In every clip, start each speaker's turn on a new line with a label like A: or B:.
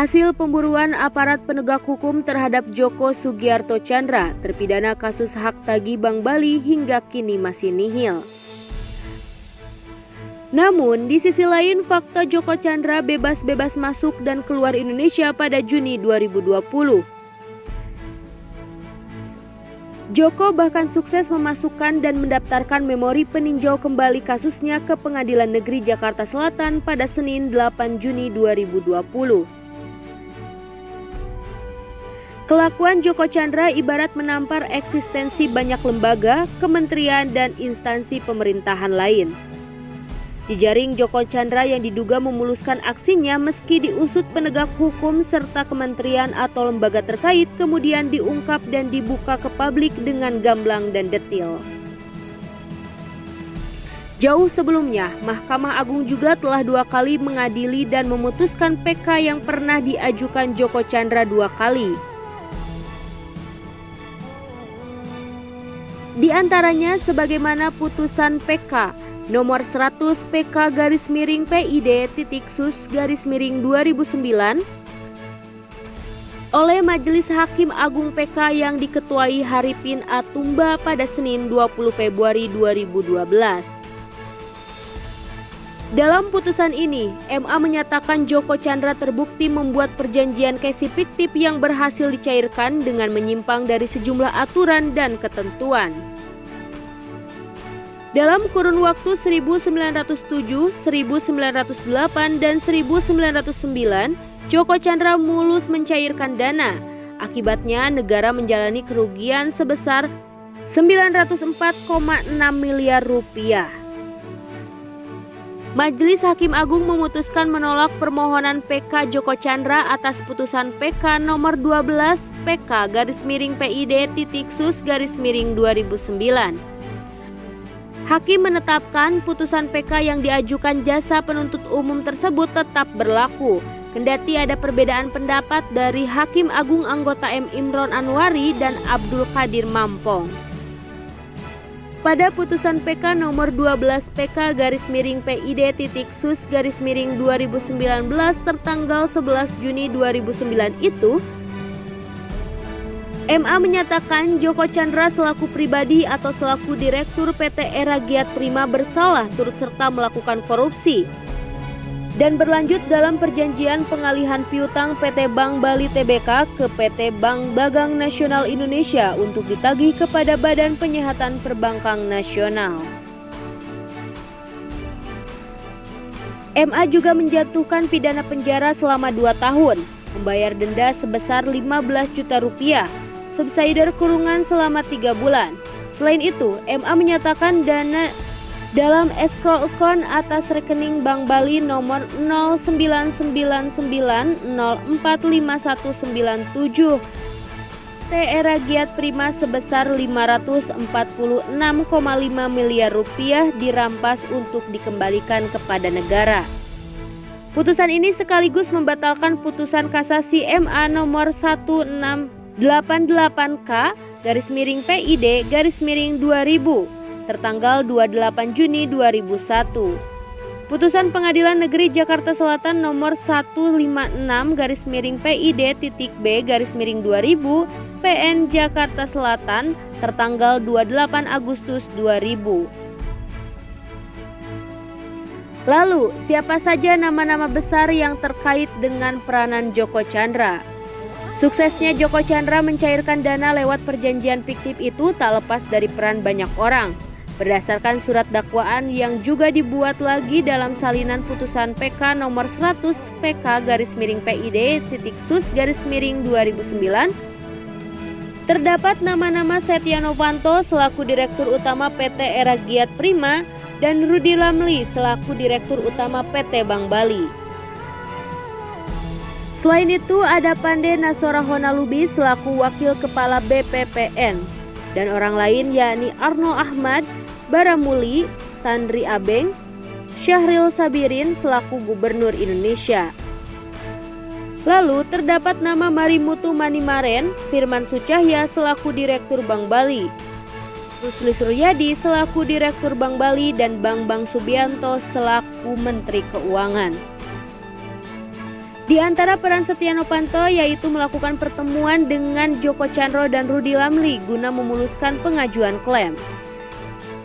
A: Hasil pemburuan aparat penegak hukum terhadap Joko Sugiarto Tjandra, terpidana kasus hak tagih Bank Bali hingga kini masih nihil. Namun, di sisi lain fakta Joko Tjandra bebas-bebas masuk dan keluar Indonesia pada Juni 2020. Joko bahkan sukses memasukkan dan mendaftarkan memori peninjau kembali kasusnya ke Pengadilan Negeri Jakarta Selatan pada Senin 8 Juni 2020. Kelakuan Joko Tjandra ibarat menampar eksistensi banyak lembaga, kementerian, dan instansi pemerintahan lain. Jejaring Joko Tjandra yang diduga memuluskan aksinya meski diusut penegak hukum serta kementerian atau lembaga terkait kemudian diungkap dan dibuka ke publik dengan gamblang dan detil. Jauh sebelumnya, Mahkamah Agung juga telah 2 kali mengadili dan memutuskan PK yang pernah diajukan Joko Tjandra 2 kali. Di antaranya sebagaimana putusan PK nomor 100 PK_PID_sus_2009 oleh Majelis Hakim Agung PK yang diketuai Haripin Atumba pada Senin 20 Februari 2012. Dalam putusan ini, MA menyatakan Joko Tjandra terbukti membuat perjanjian kesi fiktif yang berhasil dicairkan dengan menyimpang dari sejumlah aturan dan ketentuan. Dalam kurun waktu 1907, 1908, dan 1909, Joko Tjandra mulus mencairkan dana. Akibatnya negara menjalani kerugian sebesar 904,6 miliar rupiah. Majelis Hakim Agung memutuskan menolak permohonan PK Joko Tjandra atas putusan PK nomor 12 PK_PID_sus_2009. Hakim menetapkan putusan PK yang diajukan jasa penuntut umum tersebut tetap berlaku, kendati ada perbedaan pendapat dari Hakim Agung anggota M. Imron Anwari dan Abdul Qadir Mampong. Pada putusan PK nomor 12 PK_PID_sus_2019 tertanggal 11 Juni 2009 itu, MA menyatakan Joko Tjandra selaku pribadi atau selaku Direktur PT Era Giat Prima bersalah turut serta melakukan korupsi dan berlanjut dalam perjanjian pengalihan piutang PT Bank Bali Tbk ke PT Bank Dagang Nasional Indonesia untuk ditagih kepada Badan Penyihatan Perbankan Nasional. MA juga menjatuhkan pidana penjara selama 2 tahun, membayar denda sebesar 15 juta rupiah, subsidiar kurungan selama 3 bulan. Selain itu, MA menyatakan dana dalam escrow account atas rekening Bank Bali nomor 0999045197 PT Era Giat Prima sebesar 546,5 miliar rupiah dirampas untuk dikembalikan kepada negara. Putusan ini sekaligus membatalkan putusan kasasi MA nomor 1688K/PID_2000 tertanggal 28 Juni 2001. Putusan Pengadilan Negeri Jakarta Selatan nomor 156/PID.B/2000 PN Jakarta Selatan tertanggal 28 Agustus 2000. Lalu, siapa saja nama-nama besar yang terkait dengan peranan Joko Tjandra? Suksesnya Joko Tjandra mencairkan dana lewat perjanjian fiktif itu tak lepas dari peran banyak orang. Berdasarkan surat dakwaan yang juga dibuat lagi dalam salinan putusan PK nomor 100 PK_PID_sus_2009, terdapat nama-nama Setia Novanto selaku Direktur Utama PT Era Giat Prima dan Rudy Lamli selaku Direktur Utama PT Bank Bali. Selain itu ada Pande Nasora Honalubi selaku Wakil Kepala BPPN dan orang lain yakni Arno Ahmad, Baramuli, Tandri Abeng, Syahril Sabirin selaku Gubernur Indonesia. Lalu terdapat nama Marimutu Manimaren, Firman Sucahya selaku Direktur Bank Bali, Rusli Suryadi selaku Direktur Bank Bali dan Bambang Subianto selaku Menteri Keuangan. Di antara peran Setia Novanto yaitu melakukan pertemuan dengan Joko Chandra dan Rudy Ramli guna memuluskan pengajuan klaim.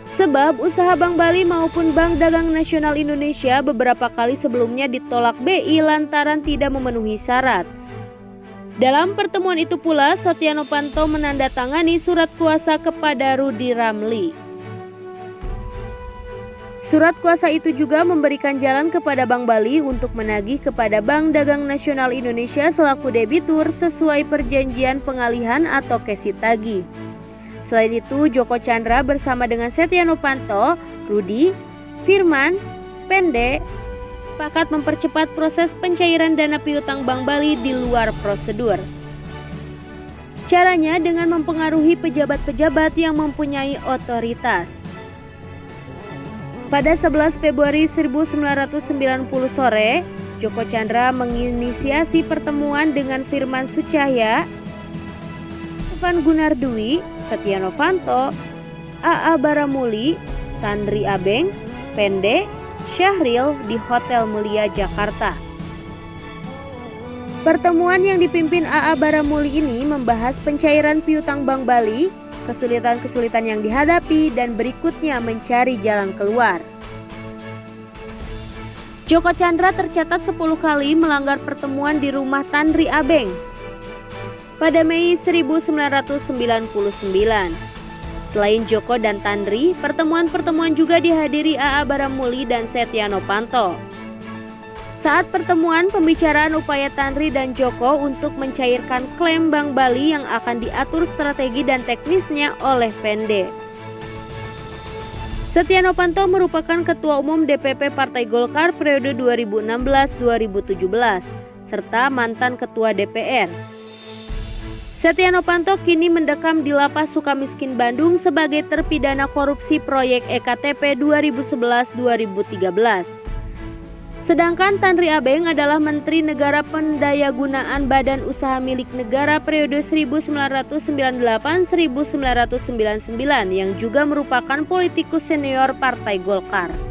A: Sebab usaha Bank Bali maupun Bank Dagang Nasional Indonesia beberapa kali sebelumnya ditolak BI lantaran tidak memenuhi syarat. Dalam pertemuan itu pula, Setia Novanto menandatangani surat kuasa kepada Rudy Ramli. Surat kuasa itu juga memberikan jalan kepada Bank Bali untuk menagih kepada Bank Dagang Nasional Indonesia selaku debitur sesuai perjanjian pengalihan atau kesi tagih. Selain itu, Joko Chandra bersama dengan Setia Novanto, Rudy, Firman, Pende, sepakat mempercepat proses pencairan dana piutang Bank Bali di luar prosedur. Caranya dengan mempengaruhi pejabat-pejabat yang mempunyai otoritas. Pada 11 Februari 1990 sore, Joko Chandra menginisiasi pertemuan dengan Firman Sucahya, Evan Gunardwi, Setia Novanto, A.A. Baramuli, Tandri Abeng, Pende, Syahril di Hotel Mulia Jakarta. Pertemuan yang dipimpin A.A. Baramuli ini membahas pencairan piutang Bank Bali, kesulitan-kesulitan yang dihadapi, dan berikutnya mencari jalan keluar. Joko Chandra tercatat 10 kali melanggar pertemuan di rumah Tandri Abeng pada Mei 1999. Selain Joko dan Tandri, pertemuan-pertemuan juga dihadiri A.A. Baramuli dan Setia Novanto. Saat pertemuan, pembicaraan upaya Tandri dan Joko untuk mencairkan klaim Bank Bali yang akan diatur strategi dan teknisnya oleh Pende. Setia Novanto merupakan Ketua Umum DPP Partai Golkar periode 2016-2017, serta mantan Ketua DPR. Setia Novanto kini mendekam di Lapas Sukamiskin Bandung sebagai terpidana korupsi proyek EKTP 2011-2013. Sedangkan Tandri Abeng adalah Menteri Negara Pendayagunaan Badan Usaha Milik Negara periode 1998-1999 yang juga merupakan politikus senior Partai Golkar.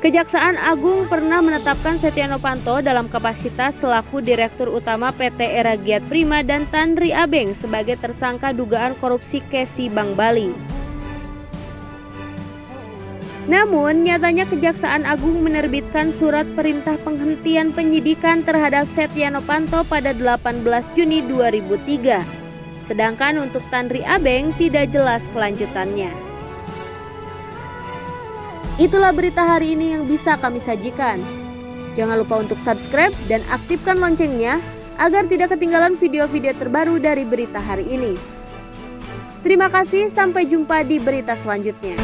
A: Kejaksaan Agung pernah menetapkan Setia Novanto dalam kapasitas selaku Direktur Utama PT Era Giat Prima dan Tandri Abeng sebagai tersangka dugaan korupsi Kesi Bank Bali. Namun, nyatanya Kejaksaan Agung menerbitkan surat perintah penghentian penyidikan terhadap Setia Novanto pada 18 Juni 2003. Sedangkan untuk Tandri Abeng tidak jelas kelanjutannya. Itulah berita hari ini yang bisa kami sajikan. Jangan lupa untuk subscribe dan aktifkan loncengnya agar tidak ketinggalan video-video terbaru dari berita hari ini. Terima kasih, sampai jumpa di berita selanjutnya.